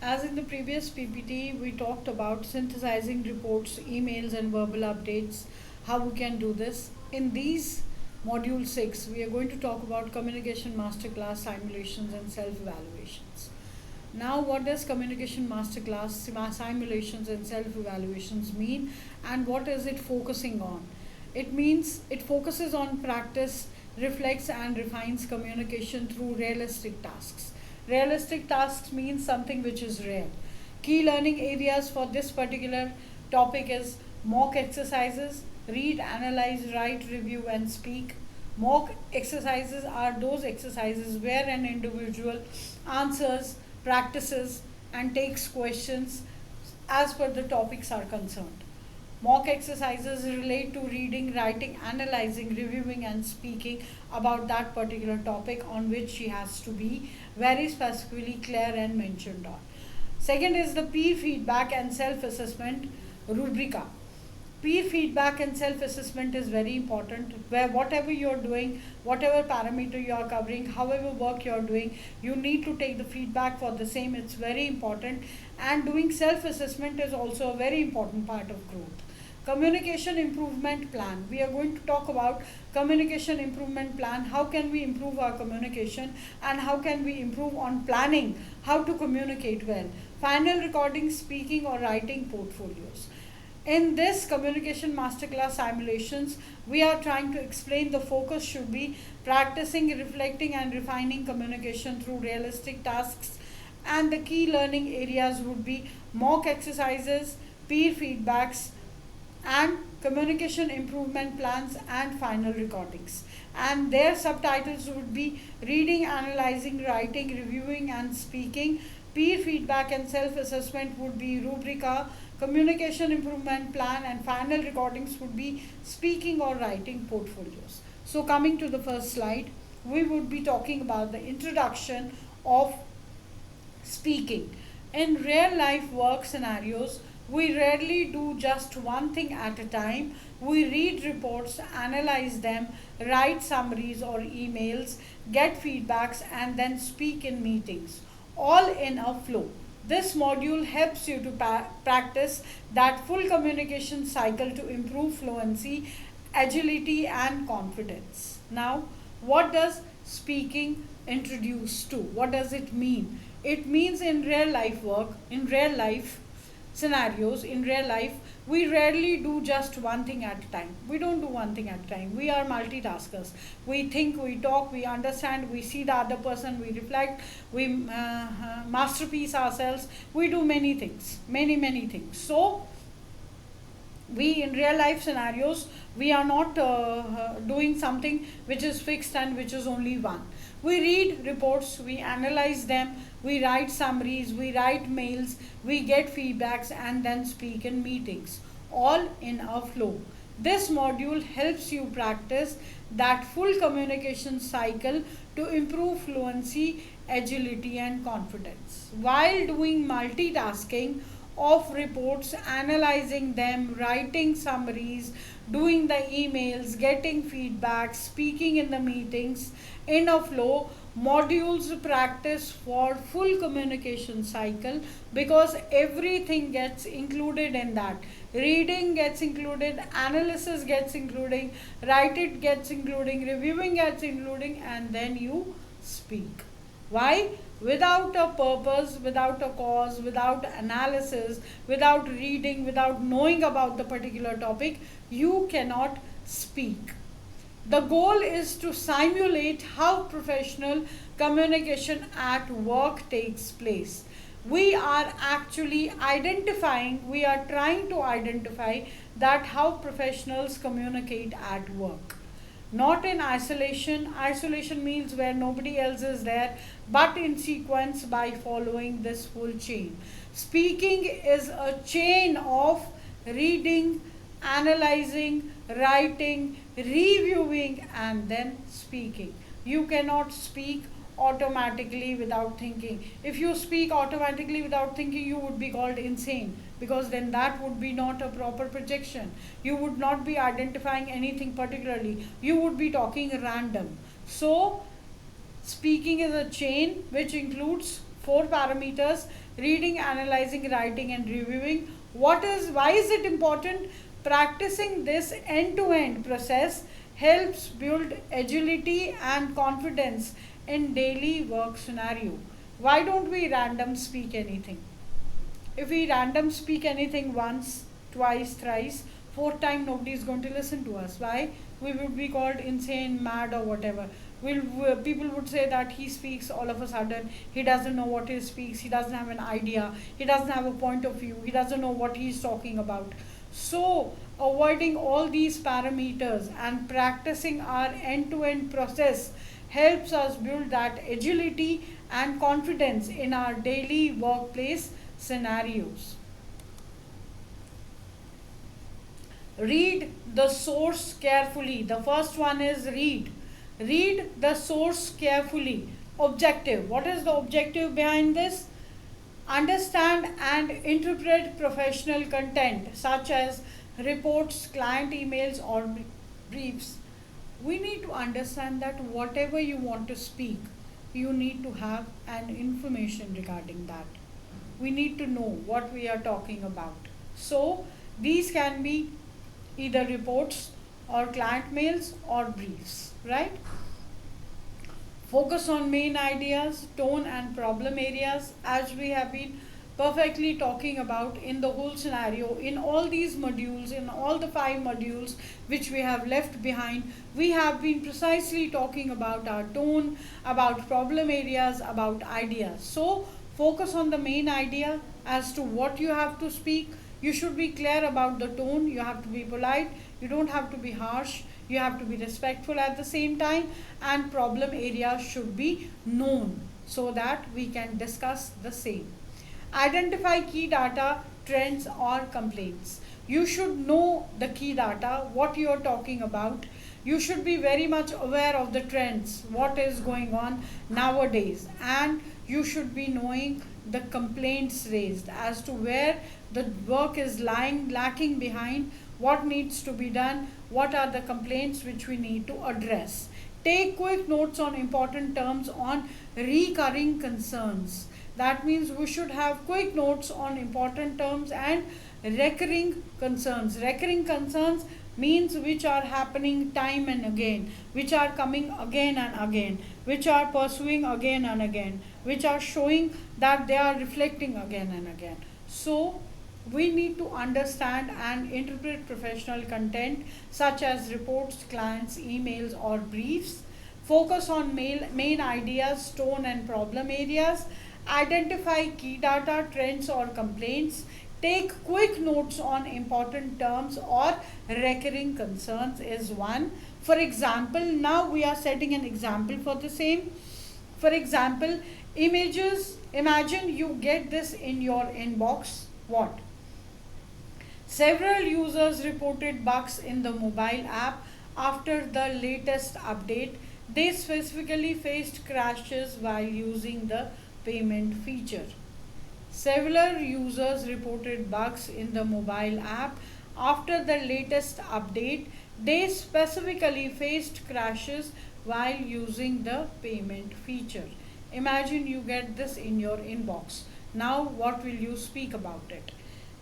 As in the previous PPT, we talked about synthesizing reports, emails, and verbal updates, how we can do this. In these module 6, we are going to talk about communication masterclass, simulations, and self evaluations. Now, what does communication masterclass, simulations, and self evaluations mean, and what is it focusing on? It means it focuses on practice, reflects, and refines communication through realistic tasks. Realistic tasks means something which is real. Key learning areas for this particular topic is mock exercises, read, analyze, write, review, and speak. Mock exercises are those exercises where an individual answers, practices, and takes questions as per the topics are concerned. Mock exercises relate to reading, writing, analyzing, reviewing, and speaking about that particular topic on which she has to be very specifically clear and mentioned on. Second is the peer feedback and self assessment rubrica. Peer feedback and self assessment is very important, where whatever you're doing, whatever parameter you are covering, however work you're doing, you need to take the feedback for the same. It's very important, and doing self assessment is also a very important part of growth. Communication improvement plan. We are going to talk about communication improvement plan. How can we improve our communication, and how can we improve on planning how to communicate well? Final recording, speaking, or writing portfolios. In this communication masterclass simulations, we are trying to explain the focus should be practicing, reflecting, and refining communication through realistic tasks. And the key learning areas would be mock exercises, peer feedbacks, and communication improvement plans, and final recordings. And their subtitles would be reading, analyzing, writing, reviewing, and speaking. Peer feedback and self assessment would be rubrica, communication improvement plan, and final recordings would be speaking or writing portfolios. So, coming to the first slide, we would be talking about the introduction of speaking. In real life work scenarios, we rarely do just one thing at a time. We read reports, analyze them, write summaries or emails, get feedbacks, and then speak in meetings, all in a flow. This module helps you to practice that full communication cycle to improve fluency, agility, and confidence. Now, what does speaking introduce to? What does it mean? It means in real life work, in real life scenarios, in real life, we rarely do just one thing at a time. We don't do one thing at a time. We are multitaskers. We think, we talk, we understand, we see the other person, we reflect, we masterpiece ourselves. We do many things, many things. So, we in real life scenarios, we are not doing something which is fixed and which is only one. We read reports, we analyze them, we write summaries, we write mails, we get feedbacks, and then speak in meetings, all in a flow. This module helps you practice that full communication cycle to improve fluency, agility, and confidence. While doing multitasking of reports, analyzing them, writing summaries, doing the emails, getting feedback, speaking in the meetings in a flow, modules practice for full communication cycle, because everything gets included in that. Reading gets included, analysis gets including, writing gets including, reviewing gets including, and then you speak. Why? Without a purpose, without a cause, without analysis, without reading, without knowing about the particular topic, you cannot speak. The goal is to simulate how professional communication at work takes place. We are actually identifying, we are trying to identify that how professionals communicate at work. Not in isolation. Isolation means where nobody else is there, but in sequence by following this full chain. Speaking is a chain of reading, analyzing, writing, reviewing, and then speaking. You cannot speak automatically without thinking. If you speak automatically without thinking, you would be called insane, because then that would be not a proper projection. You would not be identifying anything particularly. You would be talking random. So, speaking is a chain which includes 4 parameters: reading, analyzing, writing, and reviewing. Why is it important? Practicing this end-to-end process helps build agility and confidence in daily work scenario. Why don't we random speak anything? If we random speak anything once, twice, thrice, fourth time, nobody is going to listen to us. Why? We would be called insane, mad, or whatever. People would say that he speaks all of a sudden, he doesn't know what he speaks, he doesn't have an idea, he doesn't have a point of view, he doesn't know what he's talking about. So, avoiding all these parameters and practicing our end-to-end process helps us build that agility and confidence in our daily workplace scenarios. Read the source carefully. The first one is read. Read the source carefully. Objective. What is the objective behind this? Understand and interpret professional content such as reports, client emails, or briefs. We need to understand that whatever you want to speak, you need to have an information regarding that. We need to know what we are talking about. So these can be either reports or client mails or briefs, right? Focus on main ideas, tone, and problem areas, as we have been perfectly talking about in the whole scenario. In all these modules, in all the 5 modules which we have left behind, we have been precisely talking about our tone, about problem areas, about ideas. So focus on the main idea as to what you have to speak. You should be clear about the tone. You have to be polite. You don't have to be harsh. You have to be respectful at the same time, and problem areas should be known so that we can discuss the same. Identify key data, trends, or complaints. You should know the key data, what you are talking about. You should be very much aware of the trends, what is going on nowadays, and you should be knowing the complaints raised as to where the work is lacking behind, what needs to be done, what are the complaints which we need to address. Take quick notes on important terms on recurring concerns. That means we should have quick notes on important terms and recurring concerns. Recurring concerns means which are happening time and again, which are coming again and again, which are pursuing again and again, which are showing that they are reflecting again and again. So we need to understand and interpret professional content such as reports, clients, emails, or briefs. Focus on main ideas, tone, and problem areas. Identify key data, trends, or complaints. Take quick notes on important terms or recurring concerns is one. For example, now we are setting an example for the same. For example, images. Imagine you get this in your inbox. What? Several users reported bugs in the mobile app after the latest update. They specifically faced crashes while using the payment feature. Several users reported bugs in the mobile app after the latest update. They specifically faced crashes while using the payment feature. Imagine you get this in your inbox. Now what will you speak about it?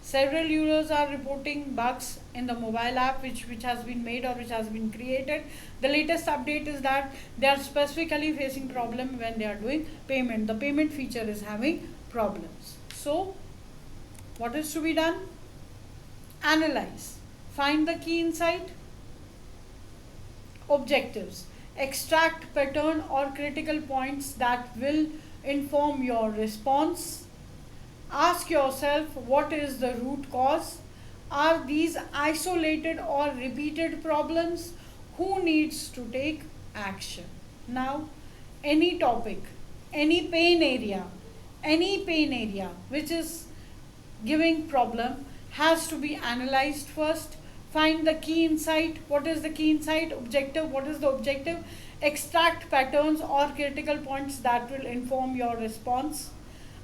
Several users are reporting bugs in the mobile app which has been made or which has been created. The latest update is that they are specifically facing problem when they are doing payment. The payment feature is having problems. So what is to be done? Analyze. Find the key insight. Objectives. Extract pattern or critical points that will inform your response. Ask yourself, what is the root cause? Are these isolated or repeated problems? Who needs to take action? Now, any topic, any pain area which is giving problem has to be analyzed first. Find the key insight. What is the key insight? Objective. What is the objective? Extract patterns or critical points that will inform your response.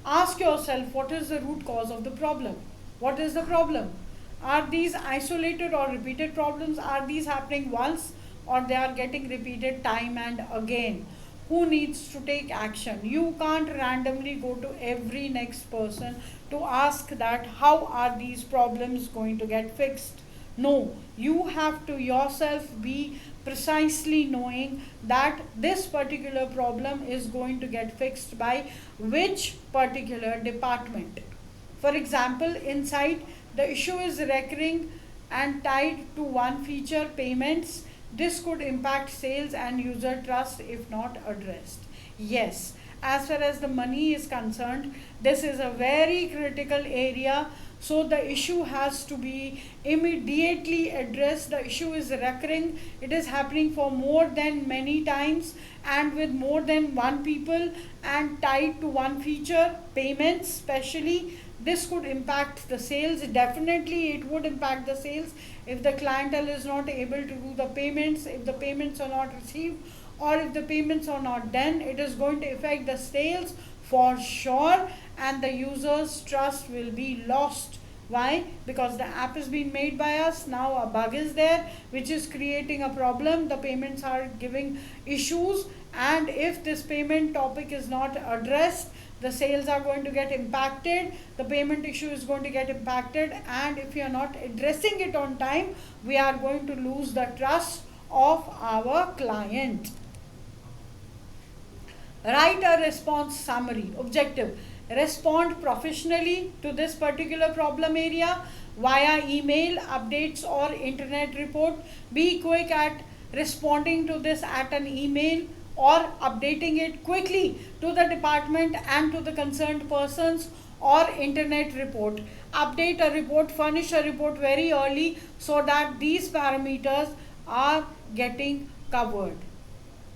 Ask yourself, what is the root cause of the problem? What is the problem? Are these isolated or repeated problems? Are these happening once or they are getting repeated time and again? who needs to take action. You can't randomly go to every next person to ask that how are these problems going to get fixed. No, you have to yourself be precisely knowing that this particular problem is going to get fixed by which particular department. For example, inside the issue is recurring and tied to one feature, payments. This could impact sales and user trust if not addressed. Yes, as far as the money is concerned, this is a very critical area. So the issue has to be immediately addressed. The issue is recurring. It is happening for more than many times and with more than one people and tied to one feature, payments especially. This could impact the sales. Definitely it would impact the sales if the clientele is not able to do the payments, if the payments are not received, or if the payments are not done. It is going to affect the sales for sure, and the user's trust will be lost. Why? Because the app is being made by us. Now a bug is there which is creating a problem. The payments are giving issues, and if this payment topic is not addressed, the sales are going to get impacted, the payment issue is going to get impacted, and if you are not addressing it on time, we are going to lose the trust of our client. Write a response summary. Objective: respond professionally to this particular problem area via email, updates, or internet report. Be quick at responding to this at an email or updating it quickly to the department and to the concerned persons, or internet report. Update a report, furnish a report very early so that these parameters are getting covered.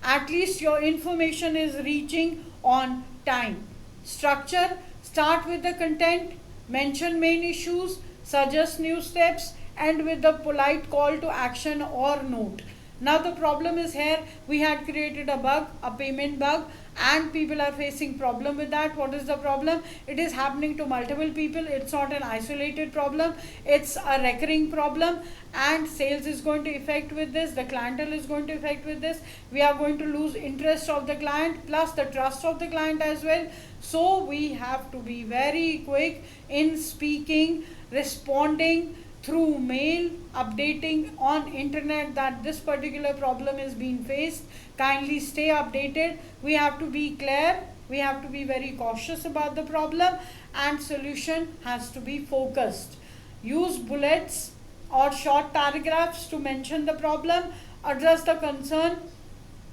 At least your information is reaching on time. Structure: start with the content, mention main issues, suggest new steps, and with the polite call to action or note. Now the problem is here, we had created a bug, a payment bug, and people are facing problem with that. What is the problem? It is happening to multiple people. It's not an isolated problem, it's a recurring problem, and sales is going to affect with this, the clientele is going to affect with this. We are going to lose interest of the client plus the trust of the client as well. So we have to be very quick in speaking, responding through mail, updating on internet that this particular problem is being faced. Kindly stay updated. We have to be clear, we have to be very cautious about the problem, and solution has to be focused. Use bullets or short paragraphs to mention the problem, address the concern,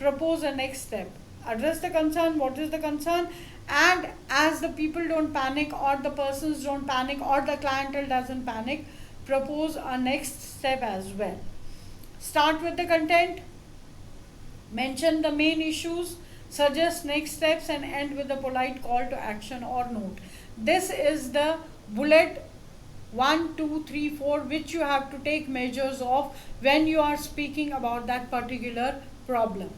propose a next step. Address the concern, what is the concern, and as the people don't panic, or the persons don't panic, or the clientele doesn't panic, propose a next step as well. Start with the content, mention the main issues, suggest next steps, and end with a polite call to action or note. This is the bullet 1, 2, 3, 4 which you have to take measures of when you are speaking about that particular problem.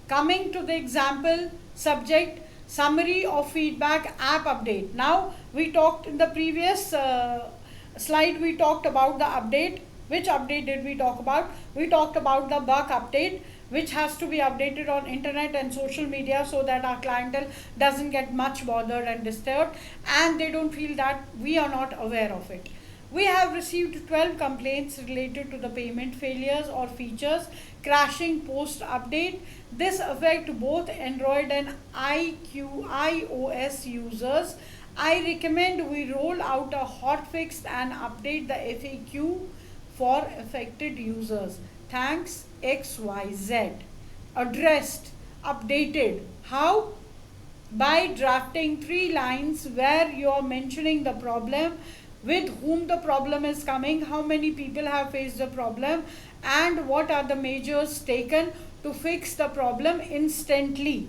Coming to the example subject: summary of feedback app update. Now we talked in the previous slide, we talked about the update. Which update did we talk about? We talked about the bug update, which has to be updated on internet and social media so that our clientele doesn't get much bothered and disturbed, and they don't feel that we are not aware of it. We have received 12 complaints related to the payment failures or features crashing post update. This affects both Android and iOS users. I recommend we roll out a hotfix and update the FAQ for affected users. Thanks, XYZ. Addressed, updated. How? By drafting 3 lines where you are mentioning the problem, with whom the problem is coming, how many people have faced the problem, and what are the measures taken to fix the problem instantly.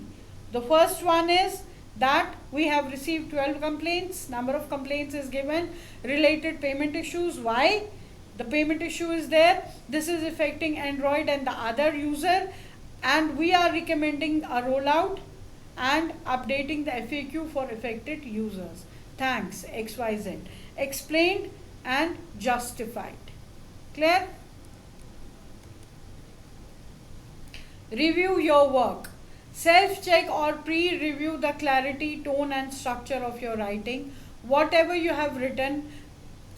The first one is that we have received 12 complaints. Number of complaints is given. Related payment issues. Why? The payment issue is there. This is affecting Android and the other user, and we are recommending a rollout and updating the FAQ for affected users. Thanks, XYZ. Explained and justified. Clear? Review your work. Self check or pre review the clarity, tone, and structure of your writing. Whatever you have written,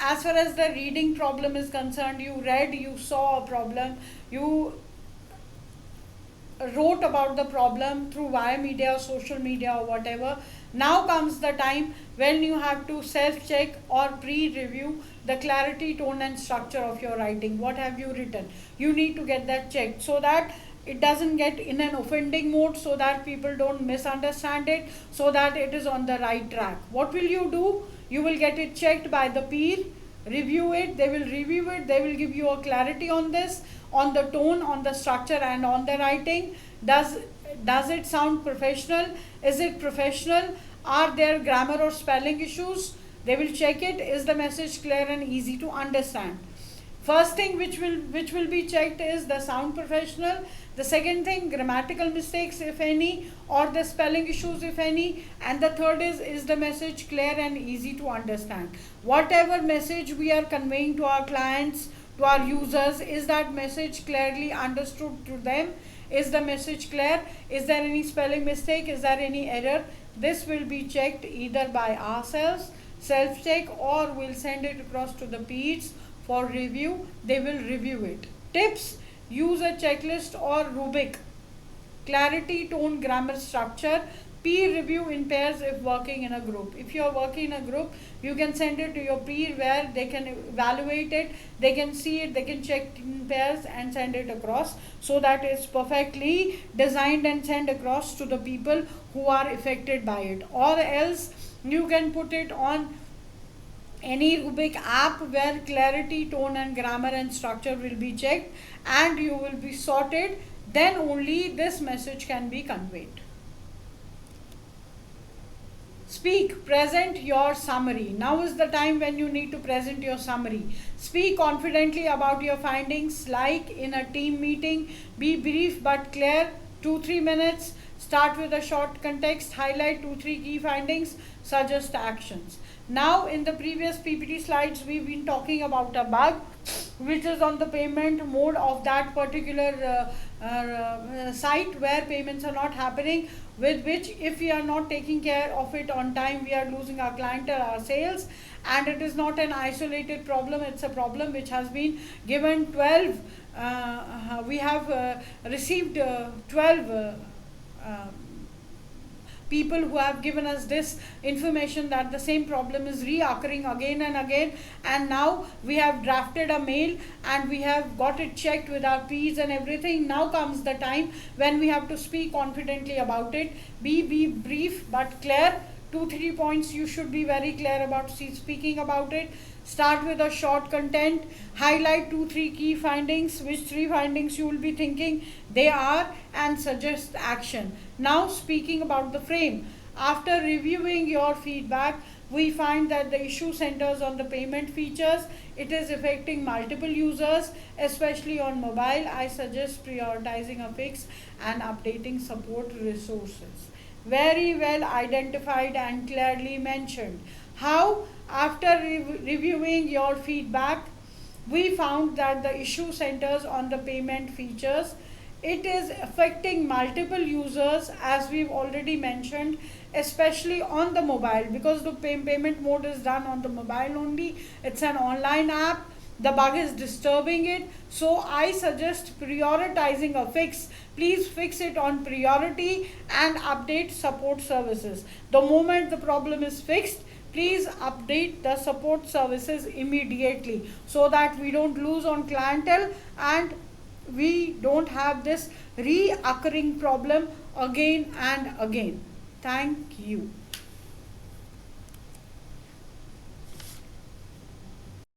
as far as the reading problem is concerned, you read, you saw a problem, you wrote about the problem through via media or social media or whatever. Now comes the time when you have to self check or pre review the clarity, tone, and structure of your writing. What have you written? You need to get that checked so that it doesn't get in an offending mode, so that people don't misunderstand it, so that it is on the right track. What will you do? You will get it checked by the peer, review it, they will review it, they will give you a clarity on this, on the tone, on the structure, and on the writing. Does it sound professional? Is it professional? Are there grammar or spelling issues? They will check it. Is the message clear and easy to understand? First thing which will be checked is the sound professional. The second thing, grammatical mistakes if any, or the spelling issues if any, and the third is the message clear and easy to understand. Whatever message we are conveying to our clients, to our users, is that message clearly understood to them? Is the message clear? Is there any spelling mistake? Is there any error? This will be checked either by ourselves, self check, or we'll send it across to the peers for review. They will review it. Tips: use a checklist or rubric. Clarity, tone, grammar, structure. Peer review in pairs if working in a group. If you are working in a group, you can send it to your peer where they can evaluate it, they can see it, they can check in pairs and send it across, so that it's perfectly designed and sent across to the people who are affected by it. Or else you can put it on any rubric app where clarity, tone, and grammar and structure will be checked, and you will be sorted. Then only this message can be conveyed. Speak, present your summary. Now is the time when you need to present your summary. Speak confidently about your findings, like in a team meeting. Be brief but clear, 2-3 minutes. Start with a short context, highlight 2-3 key findings, suggest actions. Now in the previous PPT slides, we've been talking about a bug which is on the payment mode of that particular site where payments are not happening, with which if we are not taking care of it on time, we are losing our clientele, our sales. And it is not an isolated problem, it's a problem which has been given 12, we have received 12 people who have given us this information that the same problem is reoccurring again and again, and now we have drafted a mail and we have got it checked with our peers and everything. Now comes the time when we have to speak confidently about it. Be brief but clear. 2-3 points you should be very clear about speaking about it. Start with a short content, highlight 2-3 key findings, which 3 findings you will be thinking they are, and suggest action. Now speaking about the frame. After reviewing your feedback, we find that the issue centers on the payment features. It is affecting multiple users, especially on mobile. I suggest prioritizing a fix and updating support resources. Very well identified and clearly mentioned. How? After reviewing your feedback, we found that the issue centers on the payment features. It is affecting multiple users, as we've already mentioned, especially on the mobile, because the payment mode is done on the mobile only. It's an online app. The bug is disturbing it. So I suggest prioritizing a fix. Please fix it on priority and update support services. The moment the problem is fixed, please update the support services immediately, so that we don't lose on clientele and we don't have this reoccurring problem again and again. Thank you.